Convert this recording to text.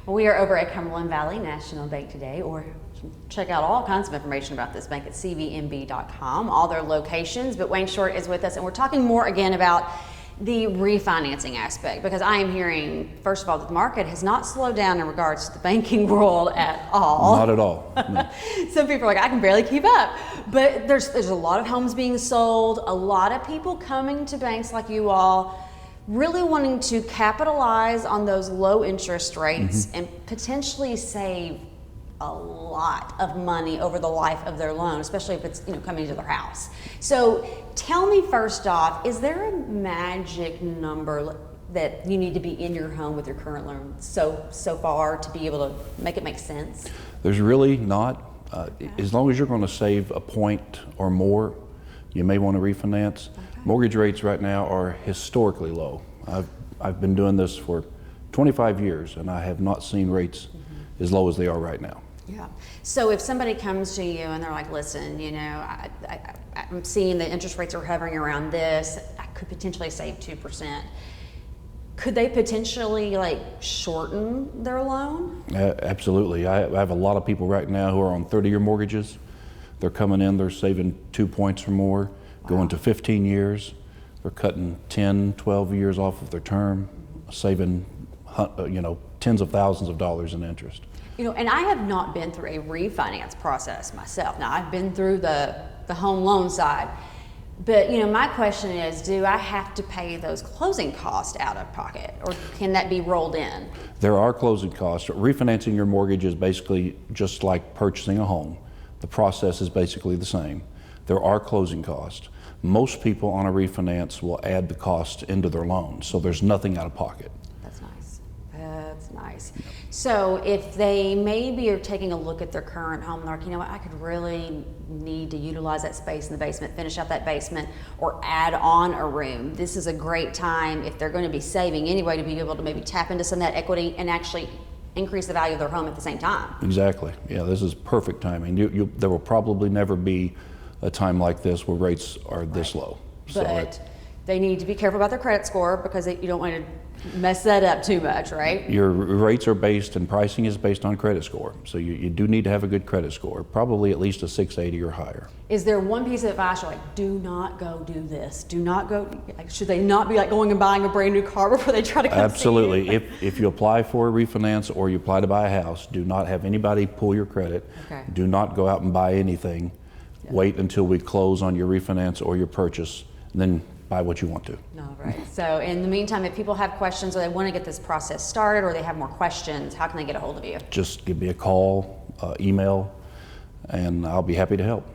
We are over at Cumberland Valley National Bank today, or check out all kinds of information about this bank at CVNB.com, all their locations. But Wayne Short is with us, and we're talking more again about the refinancing aspect, because I am hearing, first of all, that the market has not slowed down in regards to the banking world at all. Not at all. No. Some people are like, I can barely keep up. But there's a lot of homes being sold, a lot of people coming to banks like you all, really wanting to capitalize on those low interest rates and potentially save a lot of money over the life of their loan, especially if it's coming to their house. So tell me first off, is there a magic number that you need to be in your home with your current loan so far to be able to make it make sense? There's really not. As long as you're going to save a point or more, you may want to refinance. Mortgage rates right now are historically low. I've been doing this for 25 years and I have not seen rates as low as they are right now. Yeah. So if somebody comes to you and they're like, listen, I'm seeing the interest rates are hovering around this, I could potentially save 2%. Could they potentially shorten their loan? Absolutely. I have a lot of people right now who are on 30-year mortgages. They're coming in, they're saving 2 points or more, going to 15 years. They're cutting 10, 12 years off of their term, saving tens of thousands of dollars in interest. And I have not been through a refinance process myself. Now, I've been through the home loan side. But, my question is, do I have to pay those closing costs out of pocket, or can that be rolled in? There are closing costs. Refinancing your mortgage is basically just like purchasing a home. The process is basically the same. There are closing costs. Most people on a refinance will add the cost into their loan, so there's nothing out of pocket. That's nice. That's nice. So if they maybe are taking a look at their current home and they're like, you know what, I could really need to utilize that space in the basement, finish out that basement, or add on a room, this is a great time, if they're going to be saving anyway, to be able to maybe tap into some of that equity and actually increase the value of their home at the same time. Exactly. Yeah, this is perfect timing. There will probably never be a time like this where rates are this low. But they need to be careful about their credit score, because you don't want to mess that up too much, right? Your rates are based, and pricing is based on credit score. So you do need to have a good credit score, probably at least a 680 or higher. Is there one piece of advice you're like, do not go do this? Do not go, should they not be going and buying a brand new car before they try to come Absolutely. see you? If you apply for a refinance or you apply to buy a house, do not have anybody pull your credit. Okay. Do not go out and buy anything. Yeah. Wait until we close on your refinance or your purchase, and then buy what you want to. All right. So in the meantime, if people have questions or they want to get this process started, or they have more questions, how can they get a hold of you? Just give me a call, email, and I'll be happy to help.